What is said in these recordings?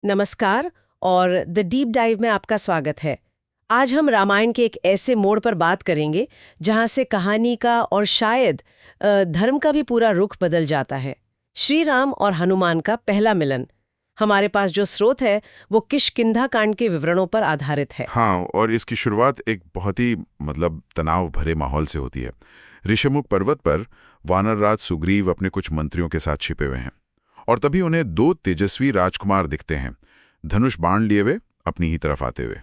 नमस्कार और the deep dive में आपका स्वागत है। आज हम रामायण के एक ऐसे मोड़ पर बात करेंगे जहां से कहानी का और शायद धर्म का भी पूरा रुख बदल जाता है। श्री राम और हनुमान का पहला मिलन। हमारे पास जो स्रोत है वो किष्किंधा कांड के विवरणों पर आधारित है। हाँ, और इसकी शुरुआत एक बहुत ही तनाव भरे माहौल से होती है। ऋषमुख पर्वत पर वानरराज सुग्रीव अपने कुछ मंत्रियों के साथ छिपे हुए हैं और तभी उन्हें दो तेजस्वी राजकुमार दिखते हैं, धनुष बाण लिए हुए अपनी ही तरफ आते हुए।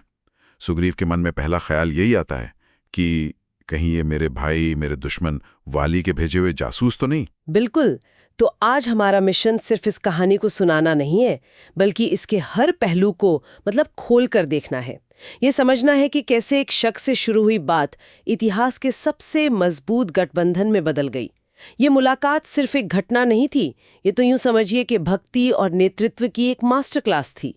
सुग्रीव के मन में पहला ख्याल यही आता है कि कहीं ये मेरे भाई, मेरे दुश्मन वाली के भेजे हुए जासूस तो नहीं। बिल्कुल। तो आज हमारा मिशन सिर्फ इस कहानी को सुनाना नहीं है, बल्कि इसके हर पहलू को खोल कर देखना है। ये समझना है कि कैसे एक शख्स से शुरू हुई बात इतिहास के सबसे मजबूत गठबंधन में बदल गई। ये मुलाकात सिर्फ एक घटना नहीं थी, ये तो यूं समझिए कि भक्ति और नेतृत्व की एक मास्टर क्लास थी।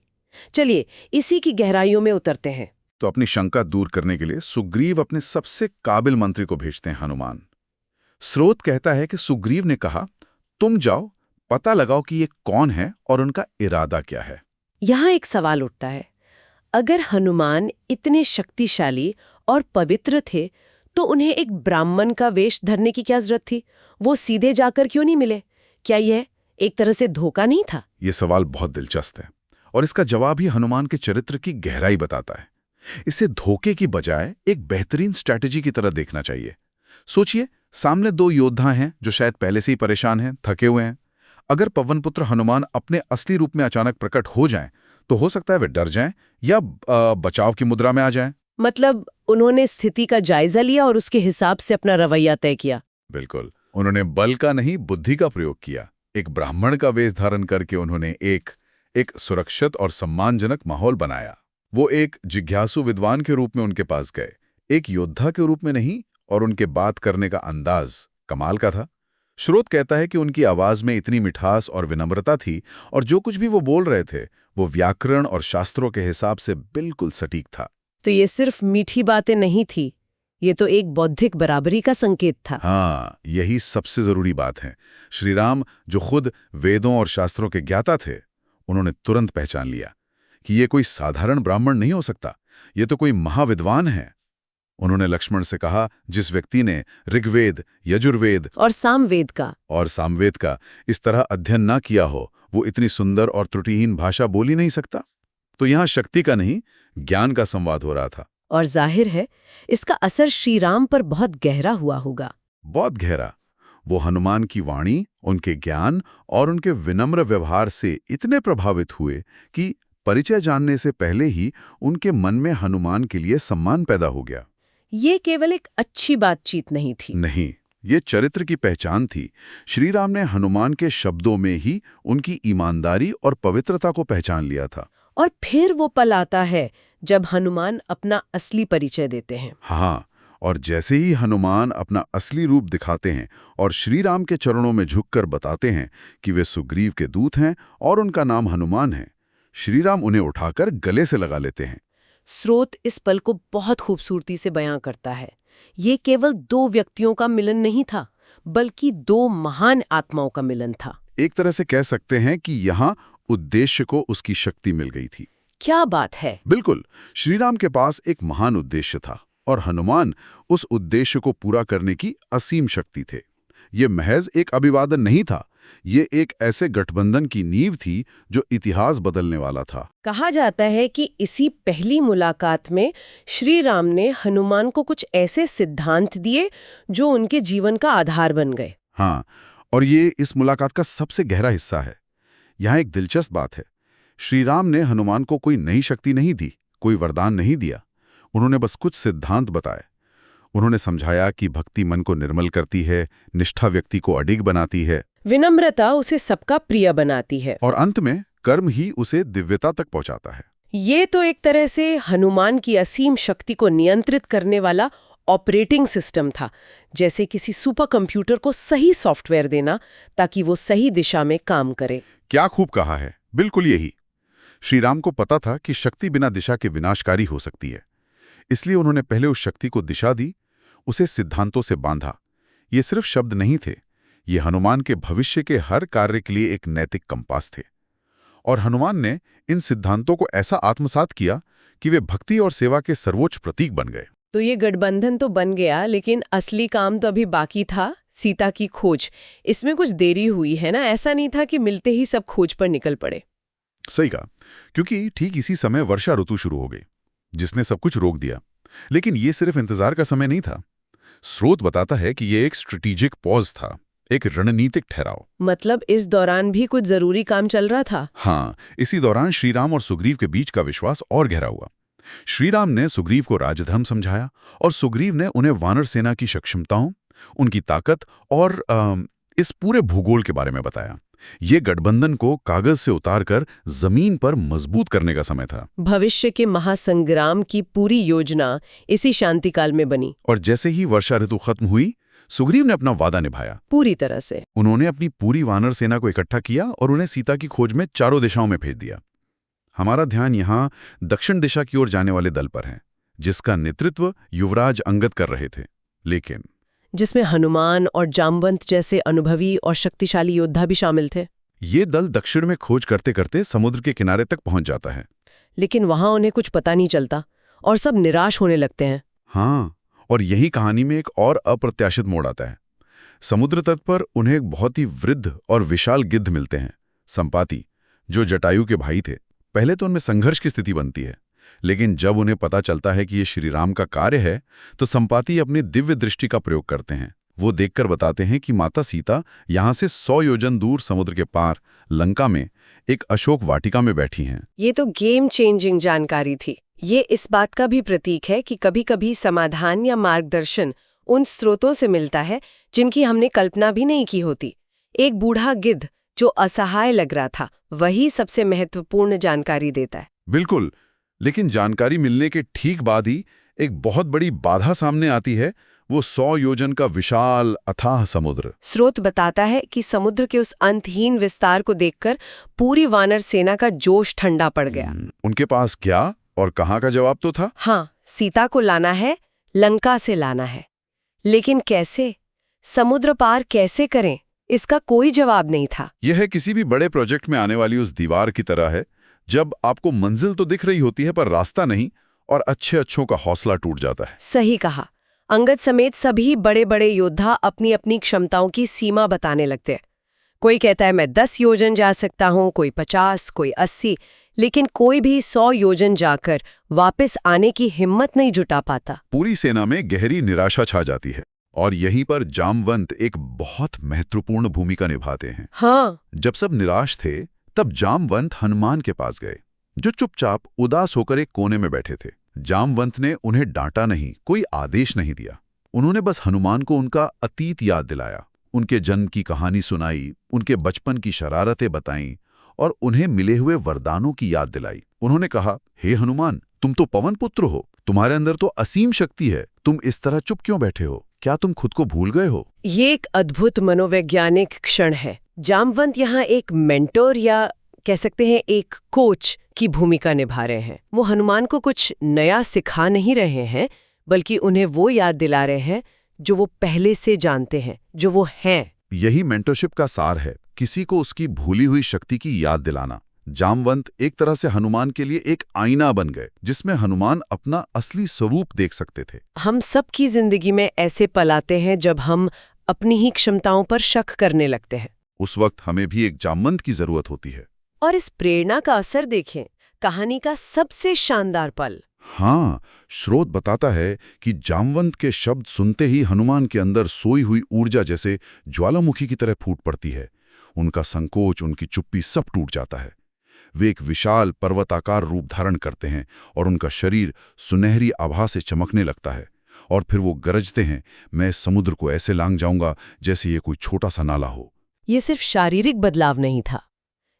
चलिए इसी की गहराइयों में उतरते हैं। तो अपनी शंका दूर करने के लिए सुग्रीव अपने सबसे काबिल मंत्री को भेजते हैं, हनुमान। स्रोत कहता है कि सुग्रीव ने कहा, तुम जाओ, पता लगाओ कि ये कौन है और उनका इरादा क्या है। यहाँ एक सवाल उठता है, अगर हनुमान इतने शक्तिशाली और पवित्र थे तो उन्हें एक ब्राह्मण का वेश धरने की क्या जरूरत थी? वो सीधे जाकर क्यों नहीं मिले? क्या यह एक तरह से धोखा नहीं था? ये सवाल बहुत दिलचस्प है और इसका जवाब ही हनुमान के चरित्र की गहराई बताता है। इसे धोखे की बजाय एक बेहतरीन स्ट्रैटेजी की तरह देखना चाहिए। सोचिए, सामने दो योद्धा हैं जो शायद पहले से ही परेशान हैं, थके हुए हैं। अगर पवनपुत्र हनुमान अपने असली रूप में अचानक प्रकट हो जाएं, तो हो सकता है वे डर जाएं या बचाव की मुद्रा में आ जाएं। मतलब उन्होंने स्थिति का जायजा लिया और उसके हिसाब से अपना रवैया तय किया। बिल्कुल, उन्होंने बल का नहीं, बुद्धि का प्रयोग किया। एक ब्राह्मण का वेश धारण करके उन्होंने एक सुरक्षित और सम्मानजनक माहौल बनाया। वो एक जिज्ञासु विद्वान के रूप में उनके पास गए, एक योद्धा के रूप में नहीं, और उनके बात करने का अंदाज कमाल का था। स्रोत कहता है कि उनकी आवाज में इतनी मिठास और विनम्रता थी और जो कुछ भी वो बोल रहे थे वो व्याकरण और शास्त्रों के हिसाब से बिल्कुल सटीक था। तो ये सिर्फ मीठी बातें नहीं थी, ये तो एक बौद्धिक बराबरी का संकेत था। हाँ, यही सबसे जरूरी बात है। श्री राम, जो खुद वेदों और शास्त्रों के ज्ञाता थे, उन्होंने तुरंत पहचान लिया कि ये कोई साधारण ब्राह्मण नहीं हो सकता, ये तो कोई महाविद्वान है। उन्होंने लक्ष्मण से कहा, जिस व्यक्ति ने ऋग्वेद, यजुर्वेद और सामवेद का इस तरह अध्ययन ना किया हो, वो इतनी सुंदर और त्रुटिहीन भाषा बोल ही नहीं सकता। तो यहाँ शक्ति का नहीं, ज्ञान का संवाद हो रहा था। और जाहिर है इसका असर श्री राम पर बहुत गहरा हुआ होगा। बहुत गहरा। वो हनुमान की वाणी, उनके ज्ञान और उनके विनम्र व्यवहार से इतने प्रभावित हुए कि परिचय जानने से पहले ही उनके मन में हनुमान के लिए सम्मान पैदा हो गया। ये केवल एक अच्छी बातचीत नहीं थी। नहीं, ये चरित्र की पहचान थी। श्री राम ने हनुमान के शब्दों में ही उनकी ईमानदारी और पवित्रता को पहचान लिया था। और फिर वो पल आता है जब हनुमान अपना असली परिचय देते हैं। हाँ, और जैसे ही हनुमान अपना असली रूप दिखाते हैं और श्री राम के चरणों में झुककर बताते हैं कि वे सुग्रीव के दूत हैं और उनका नाम हनुमान है, श्री राम उन्हें उठाकर गले से लगा लेते हैं। स्रोत इस पल को बहुत खूबसूरती से बयां करता है। ये केवल दो व्यक्तियों का मिलन नहीं था, बल्कि दो महान आत्माओं का मिलन था। एक तरह से कह सकते हैं कि यहाँ उद्देश्य को उसकी शक्ति मिल गई थी। क्या बात है! बिल्कुल, श्री राम के पास एक महान उद्देश्य था और हनुमान उस उद्देश्य को पूरा करने की असीम शक्ति थे। ये महज एक अभिवादन नहीं था, ये एक ऐसे गठबंधन की नींव थी जो इतिहास बदलने वाला था। कहा जाता है कि इसी पहली मुलाकात में श्री राम ने हनुमान को कुछ ऐसे सिद्धांत दिए जो उनके जीवन का आधार बन गए। हाँ, और ये इस मुलाकात का सबसे गहरा हिस्सा है। यहाँ एक दिलचस्प बात है, श्री राम ने हनुमान को कोई नई शक्ति नहीं दी, कोई वरदान नहीं दिया। उन्होंने बस कुछ सिद्धांत बताए। उन्होंने समझाया कि भक्ति मन को निर्मल करती है, निष्ठा व्यक्ति को अडिग बनाती है, विनम्रता उसे सबका प्रिय बनाती है, और अंत में कर्म ही उसे दिव्यता तक पहुंचाता है। ये तो एक तरह से हनुमान की असीम शक्ति को नियंत्रित करने वाला ऑपरेटिंग सिस्टम था, जैसे किसी सुपर कंप्यूटर को सही सॉफ्टवेयर देना ताकि वो सही दिशा में काम करे। क्या खूब कहा है, बिल्कुल यही। श्री राम को पता था कि शक्ति बिना दिशा के विनाशकारी हो सकती है, इसलिए उन्होंने पहले उस शक्ति को दिशा दी, उसे सिद्धांतों से बांधा। ये सिर्फ शब्द नहीं थे, ये हनुमान के भविष्य के हर कार्य के लिए एक नैतिक कंपास थे। और हनुमान ने इन सिद्धांतों को ऐसा आत्मसात किया कि वे भक्ति और सेवा के सर्वोच्च प्रतीक बन गए। तो ये गठबंधन तो बन गया, लेकिन असली काम तो अभी बाकी था, सीता की खोज। इसमें कुछ देरी हुई है ना? ऐसा नहीं था कि मिलते ही सब खोज पर निकल पड़े। सही कहा, क्योंकि ठीक इसी समय वर्षा ऋतु शुरू हो गई, जिसने सब कुछ रोक दिया। लेकिन ये सिर्फ इंतजार का समय नहीं था। स्रोत बताता है कि ये एक स्ट्रेटेजिक पॉज था, एक रणनीतिक ठहराव। मतलब इस दौरान भी कुछ जरूरी काम चल रहा था? हाँ, इसी दौरान श्रीराम और सुग्रीव के बीच का विश्वास और गहरा हुआ। श्रीराम ने सुग्रीव को राजधर्म समझाया और सुग्रीव ने उन्हें वानर सेना की सक्षमताओं, उनकी ताकत और इस पूरे भूगोल के बारे में बताया। ये गठबंधन को कागज से उतारकर जमीन पर मजबूत करने का समय था। भविष्य के महासंग्राम की पूरी योजना इसी शांतिकाल में बनी। और जैसे ही वर्षा ऋतु खत्म हुई, सुग्रीव ने अपना वादा निभाया पूरी तरह से। उन्होंने अपनी पूरी वानर सेना को इकट्ठा किया और उन्हें सीता की खोज में चारों दिशाओं में भेज दिया। हमारा ध्यान यहाँ दक्षिण दिशा की ओर जाने वाले दल पर है, जिसका नेतृत्व युवराज अंगद कर रहे थे, लेकिन जिसमें हनुमान और जामवंत जैसे अनुभवी और शक्तिशाली योद्धा भी शामिल थे। ये दल दक्षिण में खोज करते करते समुद्र के किनारे तक पहुंच जाता है। लेकिन वहां उन्हें कुछ पता नहीं चलता और सब निराश होने लगते हैं। हाँ, और यही कहानी में एक और अप्रत्याशित मोड़ आता है। समुद्र तट पर उन्हें एक बहुत ही वृद्ध और विशाल गिद्ध मिलते हैं, संपाति, जो जटायु के भाई थे। पहले तो उनमें संघर्ष की स्थिति बनती है, लेकिन जब उन्हें पता चलता है कि ये श्रीराम का कार्य है, तो संपाति अपनी दिव्य दृष्टि का प्रयोग करते हैं। वो देखकर बताते हैं कि माता सीता यहाँ से 100 योजन दूर समुद्र के पार लंका में एक अशोक वाटिका में बैठी हैं। ये तो गेम चेंजिंग जानकारी थी। ये इस बात का भी प्रतीक है कि कभी-कभी समाधान या मार्गदर्शन उन स्रोतों से मिलता है जिनकी हमने कल्पना भी नहीं की होती। एक बूढ़ा गिद्ध जो असहाय लग रहा था, वही सबसे महत्वपूर्ण जानकारी देता है। बिल्कुल, लेकिन जानकारी मिलने के ठीक बाद ही एक बहुत बड़ी बाधा सामने आती है, वो 100 योजन का विशाल अथाह समुद्र। स्रोत बताता है कि समुद्र के उस अंतहीन विस्तार को देखकर पूरी वानर सेना का जोश ठंडा पड़ गया। उनके पास क्या और कहाँ का जवाब तो था। हाँ, सीता को लाना है, लंका से लाना है। लेकिन कैसे? समुद्र पार कैसे करें? इसका कोई जवाब नहीं था। यह किसी भी बड़े प्रोजेक्ट में आने वाली उस दीवार की तरह है, जब आपको मंजिल तो दिख रही होती है पर रास्ता नहीं, और अच्छों का हौसला टूट जाता है। सही कहा। अंगद समेत सभी बड़े बड़े योद्धा अपनी अपनी क्षमताओं की सीमा बताने लगते हैं। कोई कहता है मैं 10 योजन जा सकता हूँ, कोई 50, कोई 80, लेकिन कोई भी 100 योजन जाकर वापस आने की हिम्मत नहीं जुटा पाता। पूरी सेना में गहरी निराशा छा जाती है, और यहीं पर जामवंत एक बहुत महत्वपूर्ण भूमिका निभाते हैं। हाँ, जब सब निराश थे, तब जामवंत हनुमान के पास गए, जो चुपचाप उदास होकर एक कोने में बैठे थे। जामवंत ने उन्हें डांटा नहीं, कोई आदेश नहीं दिया। उन्होंने बस हनुमान को उनका अतीत याद दिलाया, उनके जन्म की कहानी सुनाई, उनके बचपन की शरारतें बताईं और उन्हें मिले हुए वरदानों की याद दिलाई। उन्होंने कहा, हे हनुमान, तुम तो पवन पुत्र हो, तुम्हारे अंदर तो असीम शक्ति है, तुम इस तरह चुप क्यों बैठे हो? क्या तुम खुद को भूल गए हो? ये एक अद्भुत मनोवैज्ञानिक क्षण है। जामवंत यहाँ एक मेंटोर या कह सकते हैं एक कोच की भूमिका निभा रहे हैं। वो हनुमान को कुछ नया सिखा नहीं रहे हैं, बल्कि उन्हें वो याद दिला रहे हैं जो वो पहले से जानते हैं, जो वो हैं। यही मेंटरशिप का सार है, किसी को उसकी भूली हुई शक्ति की याद दिलाना। जामवंत एक तरह से हनुमान के लिए एक आईना बन गए, जिसमें हनुमान अपना असली स्वरूप देख सकते थे। हम सबकी जिंदगी में ऐसे पल आते हैं जब हम अपनी ही क्षमताओं पर शक करने लगते हैं। उस वक्त हमें भी एक जामवंत की जरूरत होती है। और इस प्रेरणा का असर देखें, कहानी का सबसे शानदार पल। हाँ, स्रोत बताता है कि जामवंत के शब्द सुनते ही हनुमान के अंदर सोई हुई ऊर्जा जैसे ज्वालामुखी की तरह फूट पड़ती है। उनका संकोच, उनकी चुप्पी सब टूट जाता है। वे एक विशाल पर्वताकार रूप धारण करते हैं और उनका शरीर सुनहरी आभा से चमकने लगता है। और फिर वो गरजते हैं, मैं इस समुद्र को ऐसे लांघ जाऊंगा जैसे ये कोई छोटा सा नाला हो। ये सिर्फ शारीरिक बदलाव नहीं था,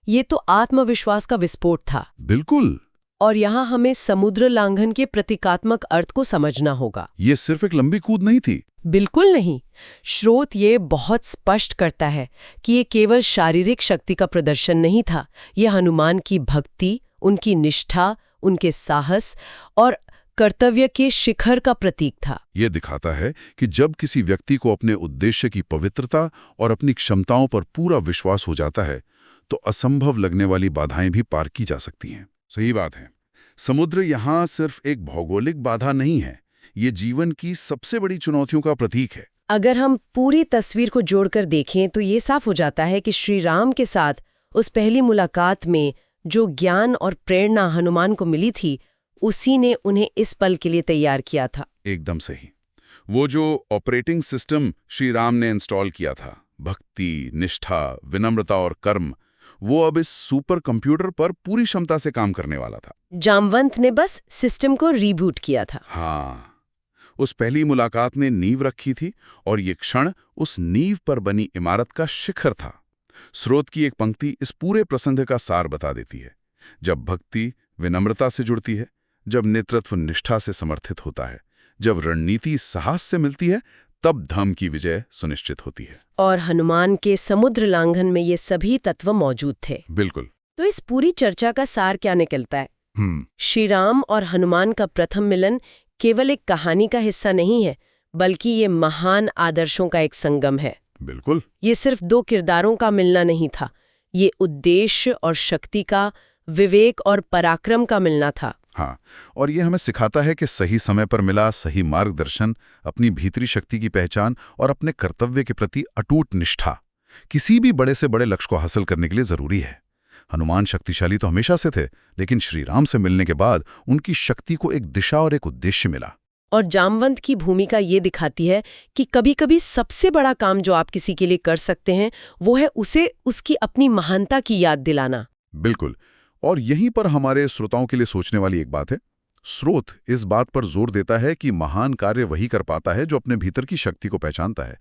ये तो आत्मविश्वास का विस्फोट था। बिल्कुल। और यहाँ हमें समुद्र लांघन के प्रतीकात्मक अर्थ को समझना होगा। ये सिर्फ एक लंबी कूद नहीं थी। बिल्कुल नहीं। स्रोत ये बहुत स्पष्ट करता है कि ये केवल शारीरिक शक्ति का प्रदर्शन नहीं था, ये हनुमान की भक्ति, उनकी निष्ठा, उनके साहस और कर्तव्य के शिखर का प्रतीक था। ये दिखाता है कि जब किसी व्यक्ति को अपने उद्देश्य की पवित्रता और अपनी क्षमताओं पर पूरा विश्वास हो जाता है, तो असंभव लगने वाली बाधाएं भी पार की जा सकती हैं। सही बात है। समुद्र यहाँ सिर्फ एक भौगोलिक बाधा नहीं है, ये जीवन की सबसे बड़ी चुनौतियों का प्रतीक है। अगर हम पूरी तस्वीर को जोड़कर देखें तो ये साफ हो जाता है कि श्री राम के साथ उस पहली मुलाकात में जो ज्ञान और प्रेरणा हनुमान को मिली थी, उसी ने उन्हें इस पल के लिए तैयार किया था। एकदम सही। वो जो ऑपरेटिंग सिस्टम श्री राम ने इंस्टॉल किया था, भक्ति, निष्ठा, विनम्रता और कर्म, वो अब इस सुपर कंप्यूटर पर पूरी क्षमता से काम करने वाला था। जामवंत ने बस सिस्टम को रीबूट किया था। हाँ, उस पहली मुलाकात ने नींव रखी थी और ये क्षण उस नींव पर बनी इमारत का शिखर था। स्रोत की एक पंक्ति इस पूरे प्रसंग का सार बता देती है। जब भक्ति विनम्रता से जुड़ती है, जब नेतृत्व निष्ठा से समर्थित होता है, जब रणनीति साहस से मिलती है, तब धर्म की विजय सुनिश्चित होती है। और हनुमान के समुद्र लांघन में ये सभी तत्व मौजूद थे। बिल्कुल। तो इस पूरी चर्चा का सार क्या निकलता है? श्री राम और हनुमान का प्रथम मिलन केवल एक कहानी का हिस्सा नहीं है, बल्कि ये महान आदर्शों का एक संगम है। बिल्कुल। ये सिर्फ दो किरदारों का मिलना नहीं था, ये उद्देश्य और शक्ति का, विवेक और पराक्रम का मिलना था। हाँ, और ये हमें सिखाता है कि सही समय पर मिला सही मार्गदर्शन, अपनी भीतरी शक्ति की पहचान और अपने कर्तव्य के प्रति अटूट निष्ठा किसी भी बड़े से बड़े लक्ष्य को हासिल करने के लिए जरूरी है। हनुमान शक्तिशाली तो हमेशा से थे, लेकिन श्री राम से मिलने के बाद उनकी शक्ति को एक दिशा और एक उद्देश्य मिला। और जामवंत की भूमिका ये दिखाती है कि कभी-कभी सबसे बड़ा काम जो आप किसी के लिए कर सकते हैं, वो है उसे उसकी अपनी महानता की याद दिलाना। बिल्कुल। और यहीं पर हमारे श्रोताओं के लिए सोचने वाली एक बात है। स्रोत इस बात पर जोर देता है कि महान कार्य वही कर पाता है जो अपने भीतर की शक्ति को पहचानता है।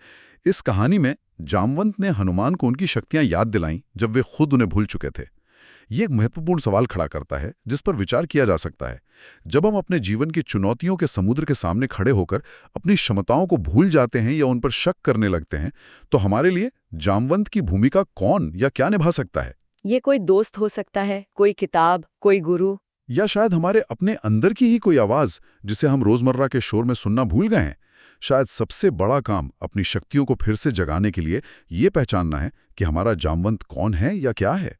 इस कहानी में जामवंत ने हनुमान को उनकी शक्तियां याद दिलाईं जब वे खुद उन्हें भूल चुके थे। ये एक महत्वपूर्ण सवाल खड़ा करता है जिस पर विचार किया जा सकता है। जब हम अपने जीवन की चुनौतियों के समुद्र के सामने खड़े होकर अपनी क्षमताओं को भूल जाते हैं या उन पर शक करने लगते हैं, तो हमारे लिए जामवंत की भूमिका कौन या क्या निभा सकता है? ये कोई दोस्त हो सकता है, कोई किताब, कोई गुरु, या शायद हमारे अपने अंदर की ही कोई आवाज जिसे हम रोजमर्रा के शोर में सुनना भूल गए हैं। शायद सबसे बड़ा काम अपनी शक्तियों को फिर से जगाने के लिए ये पहचानना है कि हमारा जामवंत कौन है या क्या है।